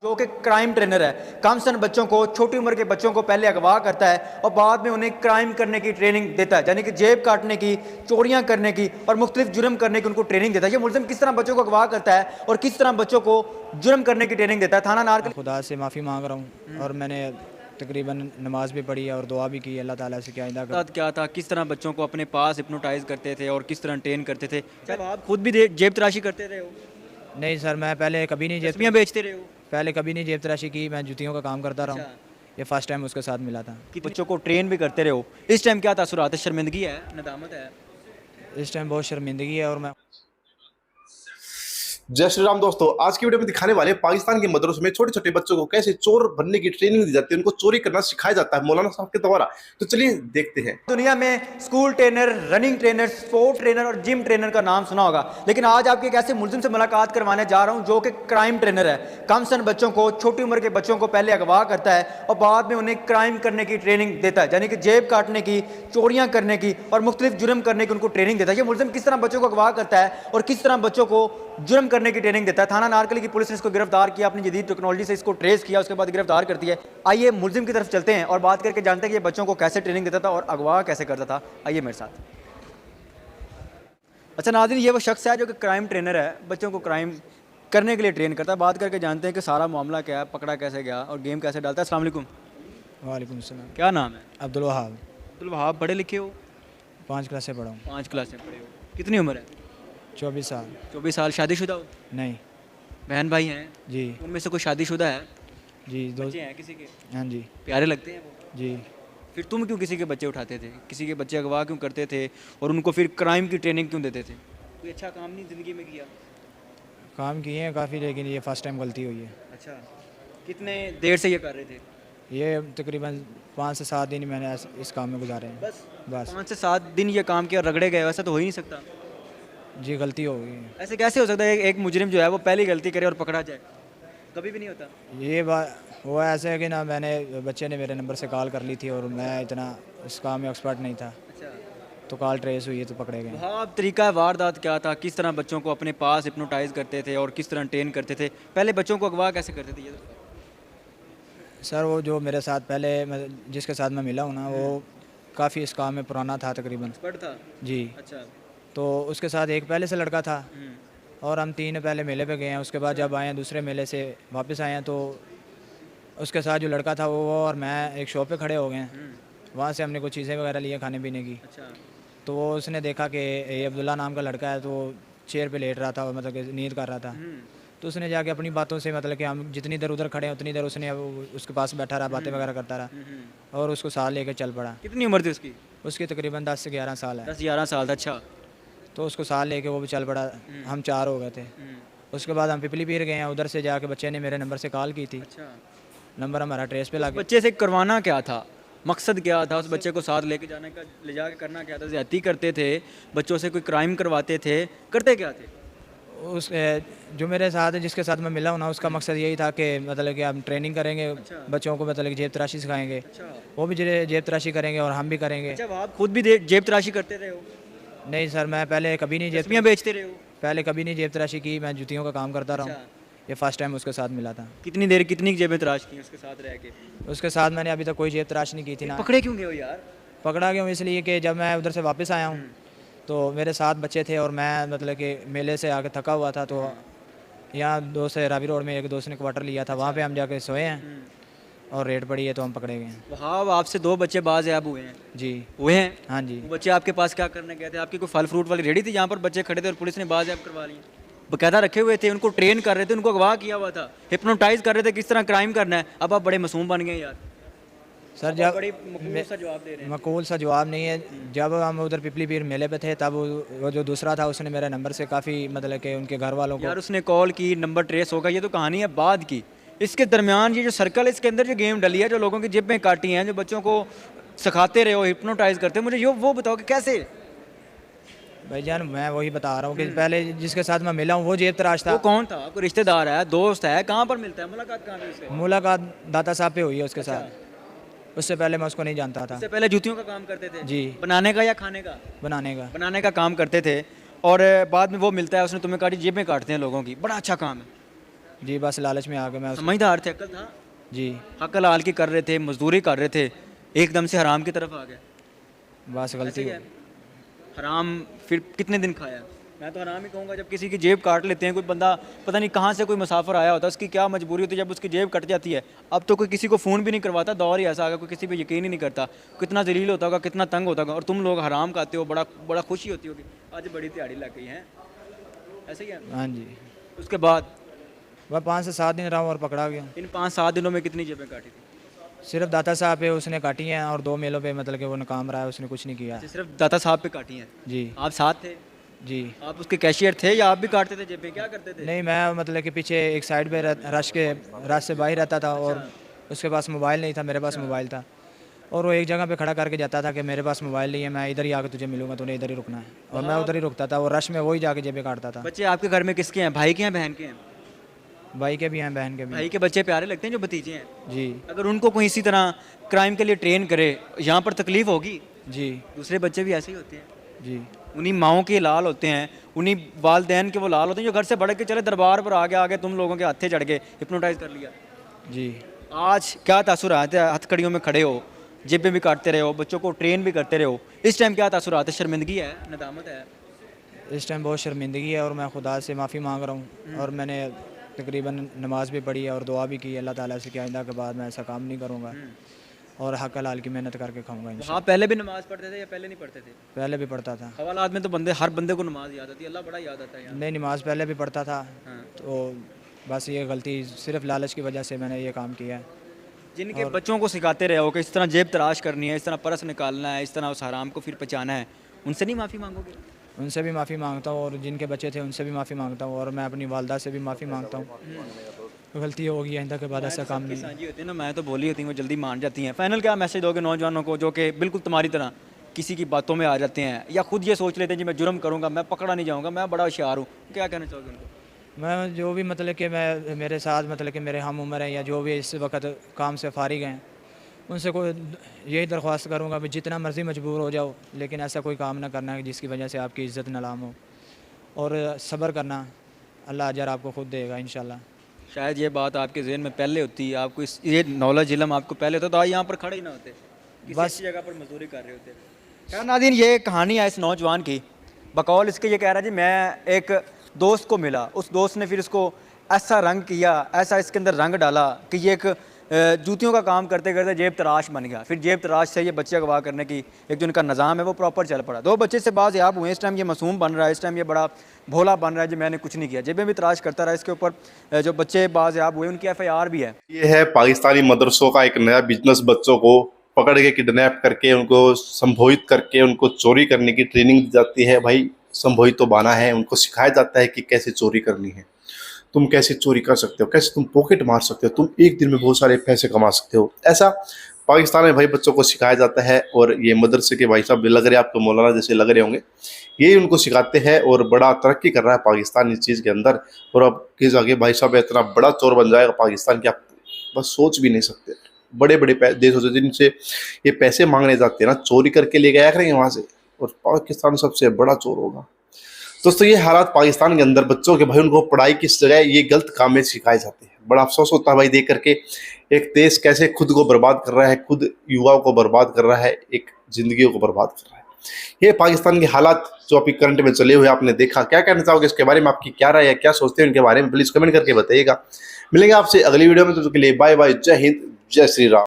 जो कि crime trainer है। कमसन बच्चों को, छोटी उम्र के बच्चों को पहले अगवा करता है और बाद में उन्हें क्राइम करने की ट्रेनिंग देता है, यानी कि जेब काटने की, चोरियां करने की और मुख्तलिफ जुर्म करने की उनको ट्रेनिंग देता है। ये मुलजिम किस तरह बच्चों को अगवा करता है और किस तरह बच्चों को जुर्म करने की ट्रेनिंग देता है। थाना नारकली खुदा से माफ़ी मांग रहा हूँ और मैंने तकरीबन नमाज भी पढ़ी है और दुआ भी की है अल्लाह ताला से कि आइंदा साथ क्या था, किस तरह बच्चों को अपने पास हिप्नोटाइज करते थे और किस तरह ट्रेन करते थे। जब आप खुद भी जेब तराशी करते रहे हो, नहीं सर, मैं पहले कभी नहीं जस्मियाँ बेचते रहे हो। पहले कभी नहीं जेब तराशी की। मैं जूतियों का काम करता रहा हूँ। ये फर्स्ट टाइम उसके साथ मिला था। कि बच्चों को ट्रेन भी करते रहे हो, इस टाइम क्या तासुरात है? शर्मिंदगी है, नदामत है? इस टाइम बहुत शर्मिंदगी है और मैं जय श्री राम दोस्तों, आज की वीडियो में दिखाने वाले पाकिस्तान के मदरसों में छोटे छोटे बच्चों को कैसे चोर बनने की ट्रेनिंग दी जाती है, उनको चोरी करना सिखाया जाता है मौलाना साहब के द्वारा। तो चलिए देखते हैं। दुनिया में school trainer, running trainer, sport trainer और जिम ट्रेनर का नाम सुना होगा, लेकिन आज आपके एक ऐसे मुलजिम से मुलाकात करवाने जा रहा हूं जो कि क्राइम ट्रेनर है। कमसन बच्चों को, छोटी उम्र के बच्चों को पहले अगवा करता है और बाद में उन्हें क्राइम करने की ट्रेनिंग देता है, यानी कि जेब काटने की, चोरियां करने की और मुख्तलिफ जुर्म करने की उनको ट्रेनिंग देता है। ये मुलजिम किस तरह बच्चों को अगवा करता है और किस तरह बच्चों को जुर्म करने की ट्रेनिंग देता है। थाना नारकली की पुलिस ने इसको गिरफ्तार किया, अपनी जदीद टेक्नोलॉजी से इसको ट्रेस किया, उसके बाद गिरफ्तार करती है। आइए मुलजिम की तरफ चलते हैं और बात करके जानते हैं कि ये बच्चों को कैसे ट्रेनिंग देता था और अगवा कैसे करता था। आइए मेरे साथ। अच्छा नाज़रीन, ये वो शख्स है जो कि क्राइम ट्रेनर है, बच्चों को क्राइम करने के लिए ट्रेन करता है। बात करके जानते हैं कि सारा मामला क्या है, पकड़ा कैसे गया और गेम कैसे डालता है। अस्सलाम वालेकुम। वालेकुम सलाम। क्या नाम है? अब्दुल वहाब। अब्दुल वहाब, पढ़े लिखे हो? 5 क्लास से पढ़ा हूँ। 5 क्लास में पढ़े हो। कितनी उम्र है? 24 साल। 24 साल। शादीशुदा हो? नहीं बहन भाई हैं? जी। उनमें से कोई शादीशुदा है? जी दो। बच्चे हैं किसी के? हाँ जी। प्यारे लगते हैं वो? जी। फिर तुम क्यों किसी के बच्चे उठाते थे, किसी के बच्चे अगवा क्यों करते थे और उनको फिर क्राइम की ट्रेनिंग क्यों देते थे? कोई अच्छा काम नहीं ज़िंदगी में किया? काम किए हैं काफ़ी, लेकिन ये फर्स्ट टाइम गलती हुई है। अच्छा, कितने देर से ये कर रहे थे? ये तकरीबन 5 से 7 दिन मैंने इस काम में गुजारे हैं। बस बस 5 से 7 दिन ये काम किया, रगड़े गए? वैसा तो हो ही नहीं सकता। जी, गलती हो गई है। ऐसे कैसे हो सकता है एक मुजरिम जो है वो पहली गलती करे और पकड़ा जाए? कभी भी नहीं होता। ये बात हुआ ऐसे है कि ना, मैंने बच्चे ने मेरे नंबर से कॉल कर ली थी और मैं इतना इस काम में एक्सपर्ट नहीं था, अच्छा, तो कॉल ट्रेस हुई तो पकड़े गए। हाँ, तरीका वारदात क्या था, किस तरह बच्चों को अपने पास हिप्नोटाइज करते थे और किस तरह ट्रेन करते थे? पहले बच्चों को अगवा कैसे करते थे ये तो? सर, वो जो मेरे साथ पहले जिसके साथ मैं मिला हूँ ना, वो काफ़ी इस काम में पुराना था तकरीबन। एक्सपर्ट था? जी। अच्छा। तो उसके साथ एक पहले से लड़का था हम्म, और हम 3 पहले मेले पे गए हैं। उसके बाद जब आए हैं दूसरे मेले से वापस आए हैं, तो उसके साथ जो लड़का था वो और मैं एक शॉप पे खड़े हो गए हैं। वहाँ से हमने कुछ चीज़ें वगैरह लिए खाने पीने की। अच्छा। तो वो उसने देखा कि ये अब्दुल्ला नाम का लड़का है, तो वो चेयर पे लेट रहा था, मतलब कि नींद कर रहा था। तो उसने जाके अपनी बातों से, मतलब कि हम जितनी देर उधर खड़े हैं उतनी देर उसने उसके पास बैठा रहा, बातें वगैरह करता रहा और उसको साथ लेके चल पड़ा। कितनी उम्र थी उसकी? उसकी तकरीबन 10 से 11 साल है। 10-11 साल था। अच्छा। तो उसको साथ लेके वो भी चल पड़ा। हम 4 हो गए थे। उसके बाद हम पिपली पीर गए हैं। उधर से जाके बच्चे ने मेरे नंबर से कॉल की थी। अच्छा, नंबर हमारा ट्रेस पे लग गया। बच्चे से करवाना क्या था, मकसद क्या था? उस बच्चे को साथ लेके जाने का, ले जाके करना क्या था? ज्यादती करते थे, बच्चों से कोई क्राइम करवाते थे, करते क्या थे? उस जो मेरे साथ है, जिसके साथ मैं मिला हूँ ना, उसका मकसद यही था कि मतलब कि हम ट्रेनिंग करेंगे बच्चों को, मतलब कि जेब तराशी सिखाएंगे। अच्छा। वो भी जेब तराशी करेंगे और हम भी करेंगे। जब आप खुद भी जेब तराशी करते रहे हो? नहीं सर, मैं पहले कभी नहीं जस्मियाँ बेचते रहे हो? पहले कभी नहीं जेब तराशी की। मैं जूतियों का काम करता रहा हूँ। ये फर्स्ट टाइम उसके साथ मिला था। कितनी देर, कितनी जेबें तराश की उसके साथ रह के? उसके साथ मैंने अभी तक कोई जेब तराश नहीं की थी ना। पकड़े क्यों गए हो यार? पकड़ा क्यों? इसलिए कि जब मैं उधर से वापस आया हूँ तो मेरे साथ बच्चे थे और मैं मतलब कि मेले से आके थका हुआ था। तो यहाँ दोस्त है रावी रोड में, एक दोस्त ने क्वार्टर लिया था, वहाँ पे हम जाके सोए हैं और रेड पड़ी है तो हम पकड़े गए हैं। हाँ, आपसे 2 बच्चे बाज़याब हुए हैं? जी। हुए हैं? हाँ जी। वो बच्चे आपके पास क्या करने गए थे? आपकी कोई फल फ्रूट वाली रेडी थी जहाँ पर बच्चे खड़े थे और पुलिस ने बाज़याब करवा ली? बकायदा रखे हुए थे, उनको ट्रेन कर रहे थे, उनको अगवा किया हुआ था, हिप्नोटाइज कर रहे थे किस तरह क्राइम करना है। अब आप बड़े मासूम बन गए यार। सर, अब जब आप बड़ी मकबूल सा जवाब दे रहे हैं। मकबूल सा जवाब नहीं है। जब हम उधर पिपली पीर मेले पे थे तब वो जो दूसरा था उसने मेरे नंबर से काफ़ी, मतलब कि उनके घर वालों को। यार उसने कॉल की, नंबर ट्रेस होगा, ये तो कहानी है बाद की। इसके दरमियान ये जो सर्कल है, इसके अंदर जो गेम डली है, जो लोगों की जेबें काटी हैं, जो बच्चों को सिखाते रहे हो, हिप्नोटाइज करते हो, मुझे वो बताओ कि कैसे? भाईजान, मैं वही बता रहा हूँ कि पहले जिसके साथ मैं मिला हूँ वो जेब तराश था। वो कौन था? कोई रिश्तेदार है, दोस्त है? कहाँ पर मिलता है, मुलाकात कहाँ पे उससे? मुलाकात दाता साहब पे हुई है उसके साथ। उससे पहले मैं उसको नहीं जानता था। उससे पहले जूतियों का काम करते थे? जी। बनाने का या खाने का? बनाने का। बनाने का काम करते थे और बाद में वो मिलता है, उसने तुम्हें काटी, जेबें काटते हैं लोगों की, बड़ा अच्छा काम है। जी बस लालच में आके मैं समझदार थे, अक्ल था, जी हक हलाल की कर रहे थे, मजदूरी कर रहे थे, एकदम से हराम की तरफ आ गए। बस गलती ऐसे ही है। हराम फिर कितने दिन खाया? मैं तो हराम ही कहूँगा जब किसी की जेब काट लेते हैं, कोई बंदा पता नहीं कहाँ से कोई मुसाफिर आया होता है, उसकी क्या मजबूरी होती है जब उसकी जेब कट जाती है। अब तो कोई किसी को फ़ोन भी नहीं करवाता, दौर ही ऐसा आ गया, कोई किसी पे यकीन ही नहीं करता। कितना जलील होता होगा, कितना तंग होता होगा, और तुम लोग हराम खाते हो, बड़ा बड़ा खुशी होती होगी आज बड़ी दिहाड़ी लग गई है। ऐसे ही है। हाँ जी। उसके बाद वह 5 से 7 दिन रहा हूँ और पकड़ा गया। इन 5-7 दिनों में कितनी जेबें काटी थी? सिर्फ दाता साहब पे उसने काटी हैं और 2 मेलों पे मतलब कि वो नाकाम रहा है, उसने कुछ नहीं किया। अच्छा, सिर्फ दाता साहब पे काटी हैं। जी आप साथ थे? जी। आप उसके कैशियर थे या आप भी काटते थे जेबें, क्या करते थे? नहीं, मैं मतलब कि पीछे एक साइड पे रश से बाहर रहता था और उसके पास मोबाइल नहीं था, मेरे पास मोबाइल था, और वो एक जगह पे खड़ा करके जाता था कि मेरे पास मोबाइल नहीं है, मैं इधर ही आके तुझे मिलूंगा, तूने इधर ही रुकना है, और मैं उधर ही रुकता था, और रश में वही जाके जेबें काटता था। बच्चे आपके घर में किसके हैं, भाई के हैं बहन के हैं? भाई के भी हैं, बहन के भी। भाई के बच्चे प्यारे लगते हैं जो भतीजे हैं। जी अगर उनको कोई इसी तरह क्राइम के लिए ट्रेन करे, यहाँ पर तकलीफ होगी। जी दूसरे बच्चे भी ऐसे ही होते हैं, जी उन्हीं माओं के लाल होते हैं, उन्हीं वालदेन के वो लाल होते हैं जो घर से बढ़ के चले दरबार पर आगे आगे तुम लोगों के हत्थे चढ़ गए, हिप्नोटाइज कर लिया। जी। आज क्या तासुर आते हैं? हथकड़ियों में खड़े हो, जेबें भी काटते रहे हो, बच्चों को ट्रेन भी करते रहे हो, इस टाइम क्या तासुर आते हैं? शर्मिंदगी है, नदामत है? इस टाइम बहुत शर्मिंदगी है और मैं खुदा से माफ़ी मांग रहा हूँ, और मैंने तकरीबन नमाज भी पढ़ी है और दुआ भी की है अल्लाह ताला से कि आइंदा के बाद मैं ऐसा काम नहीं करूँगा और हक हलाल की मेहनत करके खाऊंगा इंशाल्लाह। आप पहले भी नमाज पढ़ते थे या पहले नहीं पढ़ते थे? पहले भी पढ़ता था। हवालात में तो हर बंदे को नमाज याद आती है, अल्लाह बड़ा याद आता है यार। नहीं, नमाज पहले भी पढ़ता था, हाँ। तो बस ये गलती सिर्फ लालच की वजह से मैंने ये काम किया है। जिनके बच्चों को सिखाते रहे हो कि इस तरह जेब तराश करनी है, इस तरह पर्स निकालना है, इस तरह उस हराम को फिर पचाना है, उनसे नहीं माफ़ी मांगोगे? उनसे भी माफ़ी मांगता हूँ और जिनके बच्चे थे उनसे भी माफ़ी मांगता हूँ, और मैं अपनी वालदा से भी माफ़ी मांगता हूँ। गलती होगी, आइंदा के बाद ऐसा काम नहीं। साझी होती है ना, मैं तो बोली होती हूँ, वो जल्दी मान जाती हैं। फाइनल क्या मैसेज दोगे नौजवानों को जो कि बिल्कुल तुम्हारी तरह किसी की बातों में आ जाते हैं या खुद ये सोच लेते हैं कि मैं जुर्म करूँगा, मैं पकड़ा नहीं जाऊँगा, मैं बड़ा होशियार हूँ? क्या कहना चाहोगे उनको? मैं जो भी मतलब कि मैं मेरे साथ मतलब कि मेरे हम उम्र हैं या जो भी इस वक्त काम से फारिग हैं, उनसे कोई यही दरख्वास्त करूँगा कि जितना मर्ज़ी मजबूर हो जाओ, लेकिन ऐसा कोई काम ना करना है जिसकी वजह से आपकी इज़्ज़त नीलाम हो, और सब्र करना, अल्लाह अजर आपको खुद देगा इंशाल्लाह। शायद ये बात आपके जहन में पहले होती, आपको ये नॉलेज इल्म आपको पहले होता तो आज यहाँ पर खड़े ही ना होते, किसी बस अच्छी जगह पर मजदूरी कर रहे होते। क्या नाज़रीन, ये कहानी है इस नौजवान की। बकौल इसके ये कह रहा है जी मैं एक दोस्त को मिला, उस दोस्त ने फिर इसको ऐसा रंग किया, ऐसा इसके अंदर रंग डाला कि ये एक जूतियों का काम करते करते जेब तराश बन गया। फिर जेब तराश से ये बच्चे अगवा करने की एक जो इनका निज़ाम है वो प्रॉपर चल पड़ा। 2 बच्चे से बाज़याब हुए, इस टाइम ये मासूम बन रहा है, इस टाइम ये बड़ा भोला बन रहा है जी मैंने कुछ नहीं किया, जेबें भी तराश करता रहा। इसके ऊपर जो बच्चे बाज़याब हुए उनकी FIR भी है। ये है पाकिस्तानी मदरसों का एक नया बिजनेस, बच्चों को पकड़ के किडनैप करके उनको संभोहित करके उनको चोरी करने की ट्रेनिंग दी जाती है। भाई संभोहित तो बाना है, उनको सिखाया जाता है कि कैसे चोरी करनी है, तुम कैसे चोरी कर सकते हो, कैसे तुम पॉकेट मार सकते हो, तुम एक दिन में बहुत सारे पैसे कमा सकते हो। ऐसा पाकिस्तान में भाई बच्चों को सिखाया जाता है, और ये मदरसे के भाई साहब लग रहे हैं आपको मौलाना जैसे लग रहे होंगे, ये उनको सिखाते हैं और बड़ा तरक्की कर रहा है पाकिस्तान इस चीज़ के अंदर। और अब किस आगे भाई साहब इतना बड़ा चोर बन जाएगा पाकिस्तान की, आप बस सोच भी नहीं सकते। बड़े बड़े देशों से जिनसे ये पैसे मांगने जाते हैं ना, चोरी करके ले गया करेंगे वहाँ से, और पाकिस्तान सबसे बड़ा चोर होगा। दोस्तों ये हालात पाकिस्तान के अंदर बच्चों के, भाई उनको पढ़ाई किस जगह ये गलत काम में सिखाए जाते हैं। बड़ा अफसोस होता है भाई देख करके, एक देश कैसे खुद को बर्बाद कर रहा है, खुद युवाओं को बर्बाद कर रहा है, एक जिंदगियों को बर्बाद कर रहा है। ये पाकिस्तान के हालात जो अभी करंट में चले हुए आपने देखा, क्या कहना चाहोगे इसके बारे में? आपकी क्या राय है, क्या सोचते हैं इनके बारे में? प्लीज कमेंट करके बताइएगा। मिलेंगे आपसे अगली वीडियो में, तो उसके लिए बाय बाय, जय हिंद, जय श्री राम।